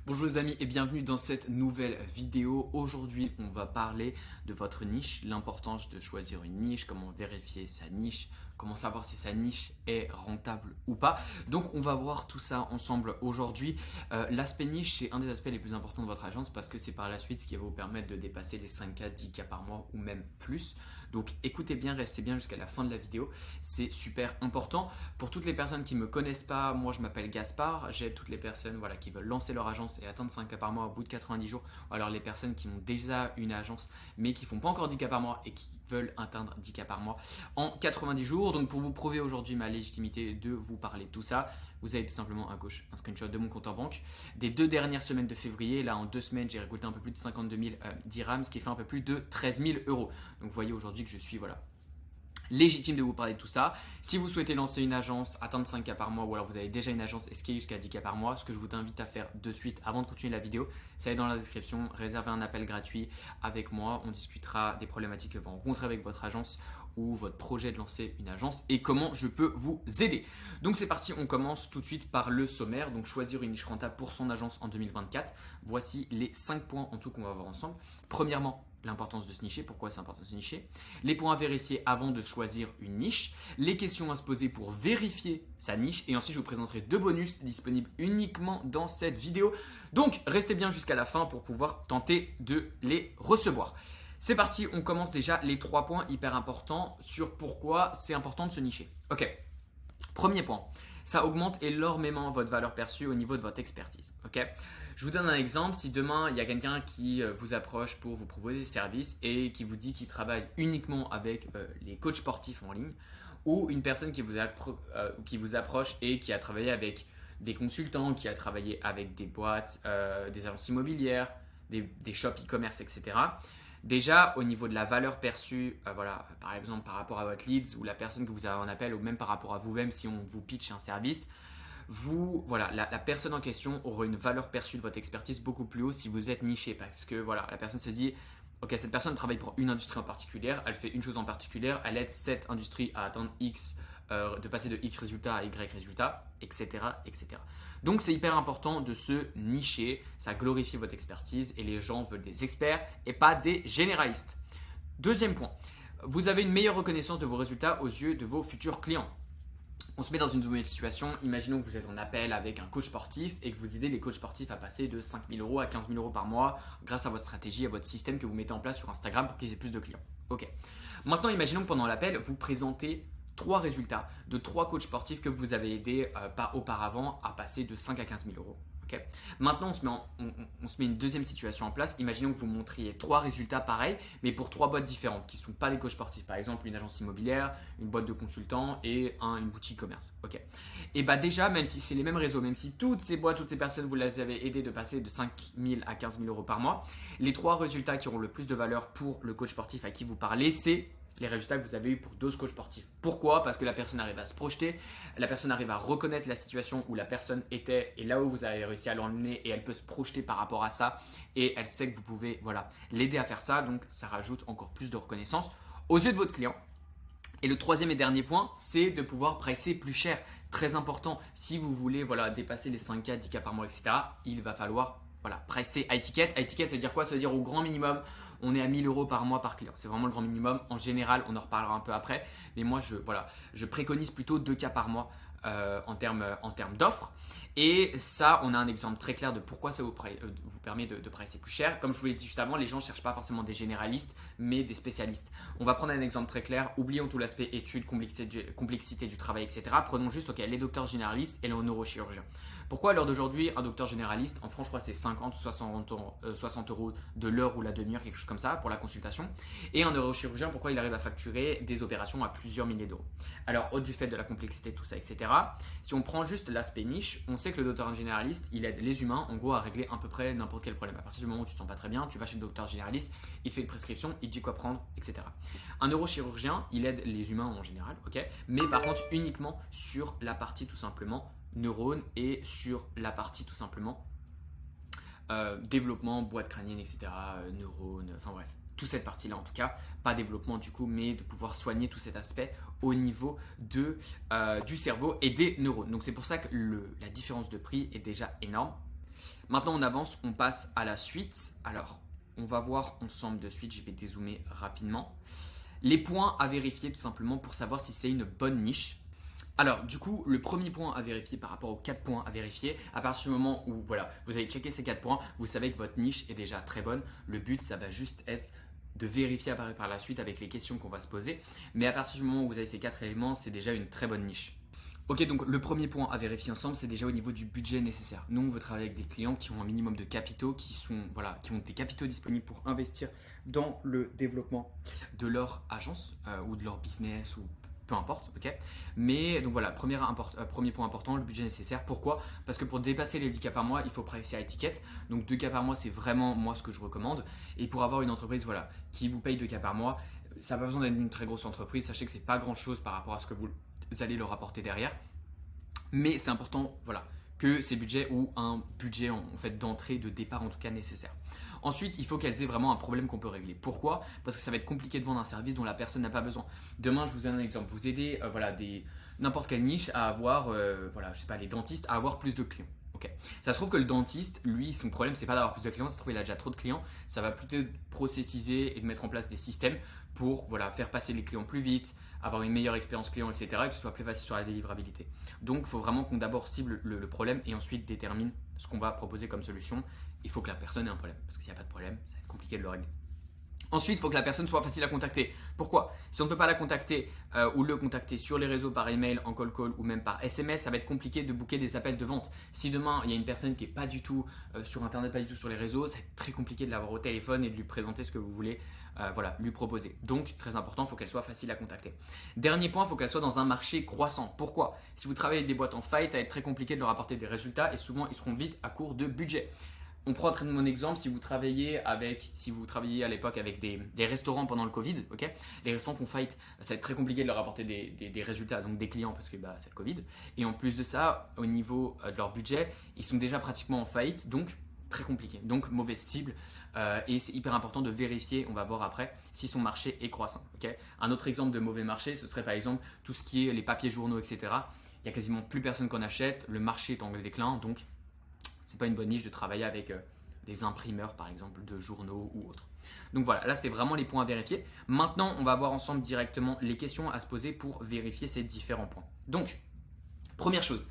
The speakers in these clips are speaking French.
Bonjour les amis et bienvenue dans cette nouvelle vidéo. Aujourd'hui on va parler de votre niche, l'importance de choisir une niche, comment vérifier sa niche, comment savoir si sa niche est rentable ou pas. Donc on va voir tout ça ensemble aujourd'hui. L'aspect niche c'est un des aspects les plus importants de votre agence parce que c'est par la suite ce qui va vous permettre de dépasser les 5K, 10K par mois ou même plus. Donc écoutez bien, restez bien jusqu'à la fin de la vidéo, c'est super important. Pour toutes les personnes qui ne me connaissent pas, moi je m'appelle Gaspard, j'aide toutes les personnes qui veulent lancer leur agence et atteindre 5K par mois au bout de 90 jours, ou alors les personnes qui ont déjà une agence mais qui ne font pas encore 10K par mois et qui veulent atteindre 10K par mois en 90 jours. Donc pour vous prouver aujourd'hui ma légitimité de vous parler de tout ça, vous avez tout simplement à gauche un screenshot de mon compte en banque des 2 dernières semaines de février. Là en 2 semaines j'ai récolté un peu plus de 52 000 dirhams, ce qui fait un peu plus de 13 000 euros. Donc vous voyez aujourd'hui que je suis légitime de vous parler de tout ça. Si vous souhaitez lancer une agence, atteindre 5K par mois ou alors vous avez déjà une agence et scaler jusqu'à 10K par mois, ce que je vous invite à faire de suite avant de continuer la vidéo, ça est dans la description, réservez un appel gratuit avec moi, on discutera des problématiques que vous rencontrez avec votre agence ou votre projet de lancer une agence et comment je peux vous aider. Donc c'est parti, on commence tout de suite par le sommaire, donc choisir une niche rentable pour son agence en 2024. Voici les 5 points en tout qu'on va voir ensemble. Premièrement, l'importance de se nicher, pourquoi c'est important de se nicher, les points à vérifier avant de choisir une niche, les questions à se poser pour vérifier sa niche et ensuite je vous présenterai 2 bonus disponibles uniquement dans cette vidéo. Donc restez bien jusqu'à la fin pour pouvoir tenter de les recevoir. C'est parti, on commence déjà les 3 points hyper importants sur pourquoi c'est important de se nicher. Ok, premier point. Ça augmente énormément votre valeur perçue au niveau de votre expertise. Okay, je vous donne un exemple. Si demain, il y a quelqu'un qui vous approche pour vous proposer des services et qui vous dit qu'il travaille uniquement avec les coachs sportifs en ligne, ou une personne qui vous approche et qui a travaillé avec des consultants, qui a travaillé avec des boîtes, des agences immobilières, des shops e-commerce, etc. Déjà, au niveau de la valeur perçue, par exemple par rapport à votre leads ou la personne que vous avez en appel ou même par rapport à vous-même si on vous pitch un service, la personne en question aura une valeur perçue de votre expertise beaucoup plus haut si vous êtes niché parce que la personne se dit ok, cette personne travaille pour une industrie en particulier, elle fait une chose en particulier, elle aide cette industrie à atteindre X, de passer de X résultat à Y résultat, etc. etc. Donc c'est hyper important de se nicher, ça glorifie votre expertise et les gens veulent des experts et pas des généralistes. Deuxième point, vous avez une meilleure reconnaissance de vos résultats aux yeux de vos futurs clients. On se met dans une nouvelle situation, imaginons que vous êtes en appel avec un coach sportif et que vous aidez les coachs sportifs à passer de 5 000 euros à 15 000 euros par mois grâce à votre stratégie, à votre système que vous mettez en place sur Instagram pour qu'ils aient plus de clients. Ok. Maintenant, imaginons que pendant l'appel, vous présentez 3 résultats de 3 coachs sportifs que vous avez aidés auparavant à passer de 5 à 15 000 euros. Okay. Maintenant, on se met une deuxième situation en place. Imaginons que vous montriez 3 résultats pareils, mais pour 3 boîtes différentes qui ne sont pas des coachs sportifs. Par exemple, une agence immobilière, une boîte de consultants et une boutique e-commerce. Okay. Et déjà, même si c'est les mêmes réseaux, même si toutes ces boîtes, toutes ces personnes, vous les avez aidées de passer de 5 000 à 15 000 euros par mois, les 3 résultats qui auront le plus de valeur pour le coach sportif à qui vous parlez, c'est les résultats que vous avez eu pour d'autres coachs sportifs. Pourquoi ? Parce que la personne arrive à se projeter, la personne arrive à reconnaître la situation où la personne était et là où vous avez réussi à l'emmener et elle peut se projeter par rapport à ça et elle sait que vous pouvez l'aider à faire ça, donc ça rajoute encore plus de reconnaissance aux yeux de votre client. Et le troisième et dernier point, c'est de pouvoir pricer plus cher. Très important, si vous voulez dépasser les 5K, 10K par mois, etc., il va falloir pricer high ticket. High ticket, ça veut dire quoi ? Ça veut dire au grand minimum, on est à 1 000 euros par mois par client. C'est vraiment le grand minimum. En général, on en reparlera un peu après. Mais moi, je préconise plutôt 2K par mois en termes d'offres. Et ça, on a un exemple très clair de pourquoi ça vous permet de pricer plus cher. Comme je vous l'ai dit juste avant, les gens ne cherchent pas forcément des généralistes, mais des spécialistes. On va prendre un exemple très clair. Oublions tout l'aspect études, complexité du travail, etc. Prenons juste les docteurs généralistes et les neurochirurgiens. Pourquoi à l'heure d'aujourd'hui, un docteur généraliste, en France, je crois que c'est 50 ou 60 euros de l'heure ou la demi-heure, quelque chose comme ça, pour la consultation. Et un neurochirurgien, pourquoi il arrive à facturer des opérations à plusieurs milliers d'euros. Alors, au du fait de la complexité, tout ça, etc., si on prend juste l'aspect niche, on sait que le docteur généraliste, il aide les humains, en gros, à régler à peu près n'importe quel problème. À partir du moment où tu te sens pas très bien, tu vas chez le docteur généraliste, il te fait une prescription, il te dit quoi prendre, etc. Un neurochirurgien, il aide les humains en général, ok, mais par contre, uniquement sur la partie tout simplement neurones et sur la partie tout simplement développement, boîte crânienne, etc., neurones, enfin bref, toute cette partie-là en tout cas, pas développement du coup, mais de pouvoir soigner tout cet aspect au niveau du cerveau et des neurones. Donc c'est pour ça que la différence de prix est déjà énorme. Maintenant, on avance, on passe à la suite. Alors, on va voir ensemble de suite, je vais dézoomer rapidement. Les points à vérifier tout simplement pour savoir si c'est une bonne niche. Alors, du coup, le premier point à vérifier par rapport aux 4 points à vérifier, à partir du moment où voilà, vous avez checké ces 4 points, vous savez que votre niche est déjà très bonne. Le but, ça va juste être de vérifier par la suite avec les questions qu'on va se poser. Mais à partir du moment où vous avez ces 4 éléments, c'est déjà une très bonne niche. Ok, donc le premier point à vérifier ensemble, c'est déjà au niveau du budget nécessaire. Nous, on veut travailler avec des clients qui ont un minimum de capitaux, qui ont des capitaux disponibles pour investir dans le développement de leur agence ou de leur business ou peu importe, ok. Mais donc voilà, premier point important, le budget nécessaire. Pourquoi? Parce que pour dépasser les 10 cas par mois, il faut presser à étiquette. Donc 2 cas par mois, c'est vraiment moi ce que je recommande. Et pour avoir une entreprise voilà, qui vous paye 2 cas par mois, ça n'a pas besoin d'être une très grosse entreprise. Sachez que c'est pas grand chose par rapport à ce que vous allez leur apporter derrière. Mais c'est important voilà, que ces budgets ou un budget en fait, d'entrée, de départ en tout cas nécessaire. Ensuite, il faut qu'elles aient vraiment un problème qu'on peut régler. Pourquoi? Parce que ça va être compliqué de vendre un service dont la personne n'a pas besoin. Demain, je vous donne un exemple. Vous aidez n'importe quelle niche à avoir, je sais pas, les dentistes à avoir plus de clients. Okay. Ça se trouve que le dentiste, lui, son problème, c'est pas d'avoir plus de clients, ça se trouve qu'il a déjà trop de clients. Ça va plutôt processiser et de mettre en place des systèmes pour faire passer les clients plus vite, avoir une meilleure expérience client, etc. et que ce soit plus facile sur la délivrabilité. Donc, il faut vraiment qu'on d'abord cible le problème et ensuite détermine ce qu'on va proposer comme solution. Il faut que la personne ait un problème, parce que s'il n'y a pas de problème, ça va être compliqué de le régler. Ensuite, il faut que la personne soit facile à contacter. Pourquoi? Si on ne peut pas la contacter ou le contacter sur les réseaux par email, en call call ou même par SMS, ça va être compliqué de booker des appels de vente. Si demain, il y a une personne qui n'est pas du tout sur Internet, pas du tout sur les réseaux, ça va être très compliqué de l'avoir au téléphone et de lui présenter ce que vous voulez lui proposer. Donc, très important, il faut qu'elle soit facile à contacter. Dernier point, il faut qu'elle soit dans un marché croissant. Pourquoi? Si vous travaillez avec des boîtes en faillite, ça va être très compliqué de leur apporter des résultats et souvent, ils seront vite à court de budget. On prend mon exemple, si vous travailliez à l'époque avec des restaurants pendant le Covid, okay, les restaurants font faillite, ça va être très compliqué de leur apporter des résultats, donc des clients parce que c'est le Covid. Et en plus de ça, au niveau de leur budget, ils sont déjà pratiquement en faillite, donc très compliqué. Donc mauvaise cible et c'est hyper important de vérifier, on va voir après, si son marché est croissant. Okay. Un autre exemple de mauvais marché, ce serait par exemple tout ce qui est les papiers journaux, etc. Il n'y a quasiment plus personne qui en achète, le marché est en déclin, donc c'est pas une bonne niche de travailler avec des imprimeurs par exemple de journaux ou autres. Donc voilà, là c'était vraiment les points à vérifier. Maintenant, on va voir ensemble directement les questions à se poser pour vérifier ces différents points. Donc, première chose,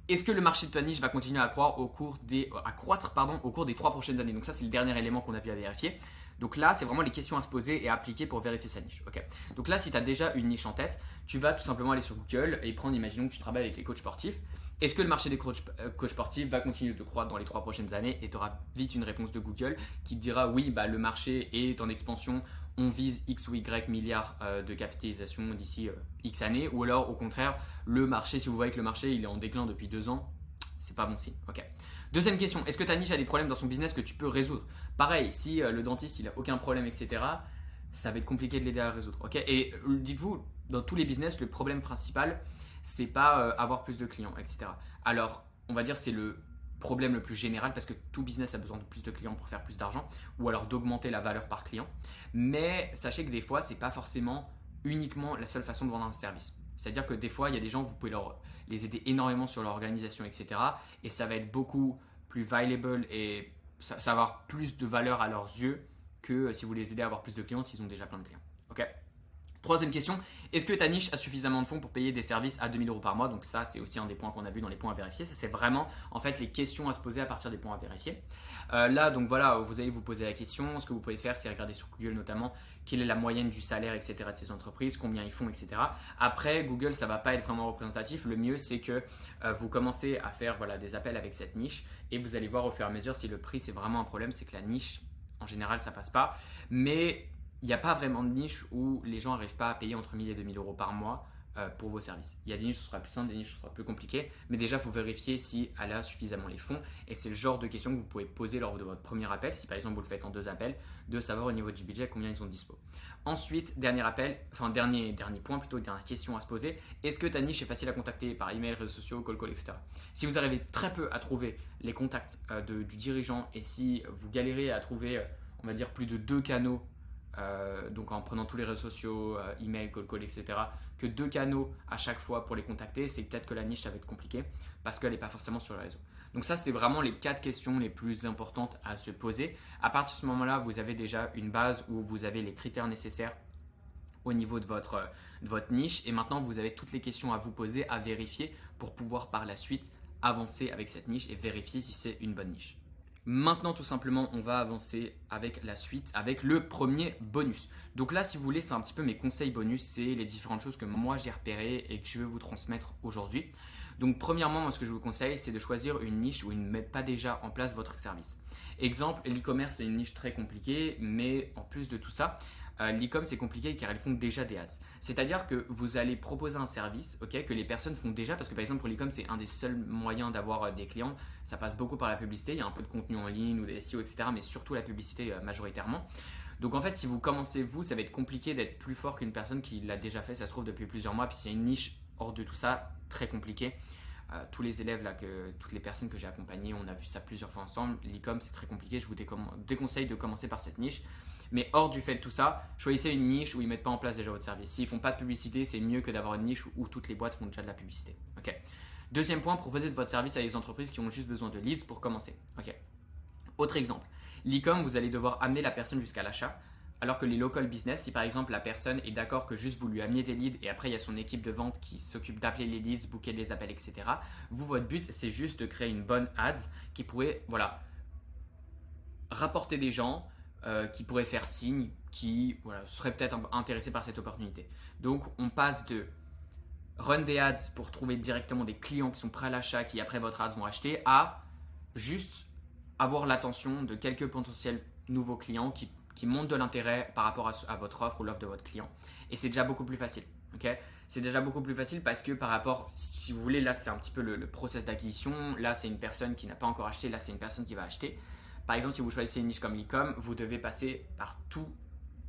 est-ce que le marché de ta niche va continuer à croître au cours des 3 prochaines années? Donc ça, c'est le dernier élément qu'on a vu à vérifier. Donc là, c'est vraiment les questions à se poser et à appliquer pour vérifier sa niche. Okay. Donc là, si tu as déjà une niche en tête, tu vas tout simplement aller sur Google et prendre, imaginons que tu travailles avec les coachs sportifs. Est-ce que le marché des coachs sportifs va continuer de croître dans les 3 prochaines années? Et tu auras vite une réponse de Google qui te dira oui, le marché est en expansion, on vise X ou Y milliards de capitalisation d'ici X années. Ou alors au contraire, le marché, si vous voyez que le marché il est en déclin depuis 2 ans, c'est pas bon signe. Okay. Deuxième question, est-ce que ta niche a des problèmes dans son business que tu peux résoudre? Pareil, si le dentiste il a aucun problème, etc., ça va être compliqué de l'aider à résoudre. Okay. Et dites-vous, dans tous les business, le problème principal, c'est pas avoir plus de clients, etc. Alors, on va dire c'est le problème le plus général parce que tout business a besoin de plus de clients pour faire plus d'argent ou alors d'augmenter la valeur par client. Mais sachez que des fois, c'est pas forcément uniquement la seule façon de vendre un service. C'est-à-dire que des fois, il y a des gens, vous pouvez les aider énormément sur leur organisation, etc. Et ça va être beaucoup plus valuable et ça va avoir plus de valeur à leurs yeux que si vous les aidez à avoir plus de clients s'ils ont déjà plein de clients. Ok. Troisième question, est-ce que ta niche a suffisamment de fonds pour payer des services à 2 000 € par mois? Donc ça, c'est aussi un des points qu'on a vu dans les points à vérifier. Ça, c'est vraiment en fait les questions à se poser à partir des points à vérifier. Là, donc voilà, vous allez vous poser la question. Ce que vous pouvez faire, c'est regarder sur Google notamment quelle est la moyenne du salaire, etc. de ces entreprises, combien ils font, etc. Après, Google, ça ne va pas être vraiment représentatif. Le mieux, c'est que vous commencez à faire des appels avec cette niche et vous allez voir au fur et à mesure si le prix, c'est vraiment un problème. C'est que la niche, en général, ça passe pas. Mais il n'y a pas vraiment de niche où les gens n'arrivent pas à payer entre 1 000 et 2 000 € par mois pour vos services. Il y a des niches où ce sera plus simple, des niches où ce sera plus compliqué, mais déjà il faut vérifier si elle a suffisamment les fonds et c'est le genre de question que vous pouvez poser lors de votre premier appel, si par exemple vous le faites en 2 appels, de savoir au niveau du budget combien ils sont dispo. Ensuite, dernier point, dernière question à se poser, est-ce que ta niche est facile à contacter par email, réseaux sociaux, call, etc. Si vous arrivez très peu à trouver les contacts du dirigeant et si vous galérez à trouver, on va dire, plus de 2 canaux, donc en prenant tous les réseaux sociaux, email, call, etc., que 2 canaux à chaque fois pour les contacter, c'est peut-être que la niche ça va être compliqué parce qu'elle n'est pas forcément sur le réseau. Donc ça, c'était vraiment les 4 questions les plus importantes à se poser. À partir de ce moment-là, vous avez déjà une base où vous avez les critères nécessaires au niveau de votre niche. Et maintenant, vous avez toutes les questions à vous poser, à vérifier pour pouvoir par la suite avancer avec cette niche et vérifier si c'est une bonne niche. Maintenant, tout simplement, on va avancer avec la suite, avec le premier bonus. Donc là, si vous voulez, c'est un petit peu mes conseils bonus, c'est les différentes choses que moi j'ai repérées et que je vais vous transmettre aujourd'hui. Donc premièrement, moi ce que je vous conseille, c'est de choisir une niche où ils ne mettent pas déjà en place votre service. Exemple, l'e-commerce c'est une niche très compliquée, mais en plus de tout ça, l'e-com c'est compliqué car ils font déjà des ads. C'est-à-dire que vous allez proposer un service que les personnes font déjà, parce que par exemple pour l'e-com c'est un des seuls moyens d'avoir des clients. Ça passe beaucoup par la publicité, il y a un peu de contenu en ligne ou des SEO, etc. Mais surtout la publicité majoritairement. Donc en fait, si vous commencez vous, ça va être compliqué d'être plus fort qu'une personne qui l'a déjà fait, ça se trouve depuis plusieurs mois. Puis c'est une niche hors de tout ça, très compliqué. Tous les élèves là, toutes les personnes que j'ai accompagnées, on a vu ça plusieurs fois ensemble. L'e-com c'est très compliqué, je vous déconseille de commencer par cette niche. Mais hors du fait de tout ça, choisissez une niche où ils ne mettent pas en place déjà votre service. S'ils ne font pas de publicité, c'est mieux que d'avoir une niche où toutes les boîtes font déjà de la publicité. Okay. Deuxième point, proposez votre service à des entreprises qui ont juste besoin de leads pour commencer. Okay. Autre exemple, l'e-com, vous allez devoir amener la personne jusqu'à l'achat. Alors que les local business, si par exemple la personne est d'accord que juste vous lui ameniez des leads et après il y a son équipe de vente qui s'occupe d'appeler les leads, booker les appels, etc. Vous, votre but, c'est juste de créer une bonne ads qui pourrait rapporter des gens, qui pourraient faire signe, qui seraient peut-être intéressés par cette opportunité. Donc on passe de run des ads pour trouver directement des clients qui sont prêts à l'achat, qui après votre ads vont acheter, à juste avoir l'attention de quelques potentiels nouveaux clients qui montrent de l'intérêt par rapport à votre offre ou l'offre de votre client. Et c'est déjà beaucoup plus facile. Okay, c'est déjà beaucoup plus facile parce que par rapport, si vous voulez, là c'est un petit peu le process d'acquisition. Là c'est une personne qui n'a pas encore acheté, là c'est une personne qui va acheter. Par exemple, si vous choisissez une niche comme l'e-com, vous devez passer par tout,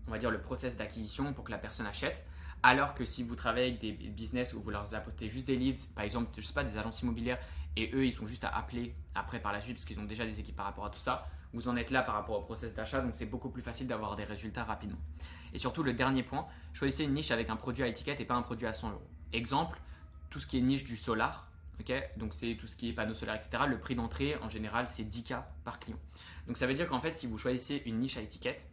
on va dire, le process d'acquisition pour que la personne achète. Alors que si vous travaillez avec des business où vous leur apportez juste des leads, par exemple, je sais pas, des agences immobilières, et eux, ils sont juste à appeler après par la suite parce qu'ils ont déjà des équipes par rapport à tout ça, vous en êtes là par rapport au process d'achat, donc c'est beaucoup plus facile d'avoir des résultats rapidement. Et surtout, le dernier point, choisissez une niche avec un produit à étiquette et pas un produit à 100 euros. Exemple, tout ce qui est niche du solar, donc c'est tout ce qui est panneaux solaires, etc. Le prix d'entrée, en général, c'est 10K par client. Donc ça veut dire qu'en fait, si vous choisissez une niche à étiquette,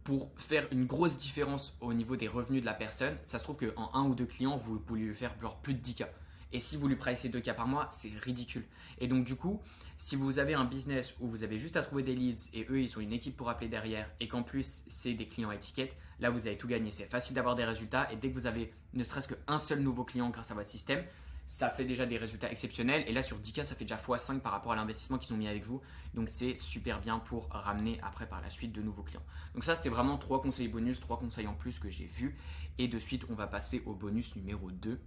pour faire une grosse différence au niveau des revenus de la personne, ça se trouve qu'en 1 ou 2 clients, vous pouvez lui faire plus de 10K. Et si vous lui pricez 2K par mois, c'est ridicule. Et donc du coup, si vous avez un business où vous avez juste à trouver des leads et eux, ils ont une équipe pour appeler derrière et qu'en plus, c'est des clients à étiquette, là, vous avez tout gagné. C'est facile d'avoir des résultats et dès que vous avez ne serait-ce qu'un seul nouveau client grâce à votre système, ça fait déjà des résultats exceptionnels. Et là, sur 10K, ça fait déjà x5 par rapport à l'investissement qu'ils ont mis avec vous. Donc, c'est super bien pour ramener après par la suite de nouveaux clients. Donc ça, c'était vraiment 3 conseils bonus, 3 conseils en plus que j'ai vus. Et de suite, on va passer au bonus numéro 2.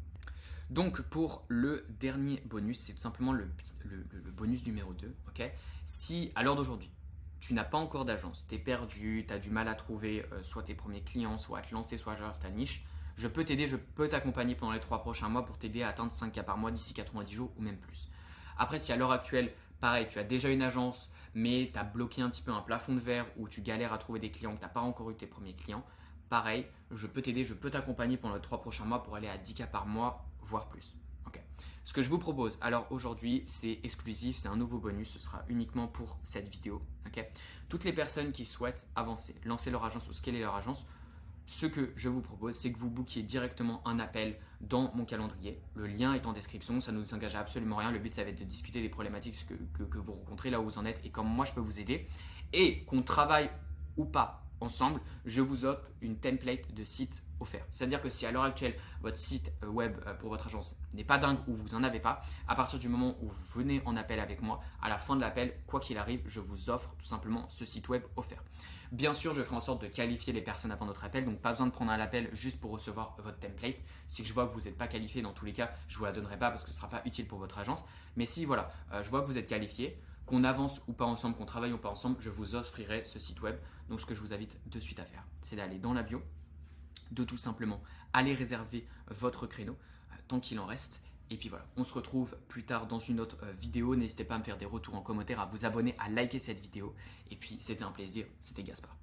Donc, pour le dernier bonus, c'est tout simplement le bonus numéro 2. Si, à l'heure d'aujourd'hui, tu n'as pas encore d'agence, tu es perdu, tu as du mal à trouver soit tes premiers clients, soit à te lancer, soit à ta niche, je peux t'aider, je peux t'accompagner pendant les 3 prochains mois pour t'aider à atteindre 5K par mois d'ici 90 jours ou même plus. Après, si à l'heure actuelle, pareil, tu as déjà une agence, mais tu as bloqué un petit peu un plafond de verre ou tu galères à trouver des clients, que tu n'as pas encore eu tes premiers clients, pareil, je peux t'aider, je peux t'accompagner pendant les 3 prochains mois pour aller à 10K par mois, voire plus. Ce que je vous propose alors aujourd'hui, c'est exclusif, c'est un nouveau bonus, ce sera uniquement pour cette vidéo. Toutes les personnes qui souhaitent avancer, lancer leur agence ou scaler leur agence, ce que je vous propose, c'est que vous bookiez directement un appel dans mon calendrier. Le lien est en description, ça ne nous engage à absolument rien. Le but, ça va être de discuter des problématiques que vous rencontrez, là où vous en êtes et comment moi je peux vous aider. Et qu'on travaille ou pas ensemble, je vous offre une template de site offert. C'est-à-dire que si à l'heure actuelle, votre site web pour votre agence n'est pas dingue ou vous n'en avez pas, à partir du moment où vous venez en appel avec moi, à la fin de l'appel, quoi qu'il arrive, je vous offre tout simplement ce site web offert. Bien sûr, je ferai en sorte de qualifier les personnes avant notre appel, donc pas besoin de prendre un appel juste pour recevoir votre template. Si je vois que vous n'êtes pas qualifié, dans tous les cas, je ne vous la donnerai pas parce que ce ne sera pas utile pour votre agence. Mais si je vois que vous êtes qualifié, qu'on avance ou pas ensemble, qu'on travaille ou pas ensemble, je vous offrirai ce site web. Donc ce que je vous invite de suite à faire, c'est d'aller dans la bio, de tout simplement aller réserver votre créneau tant qu'il en reste. Et puis voilà, on se retrouve plus tard dans une autre vidéo. N'hésitez pas à me faire des retours en commentaire, à vous abonner, à liker cette vidéo. Et puis c'était un plaisir, c'était Gaspard.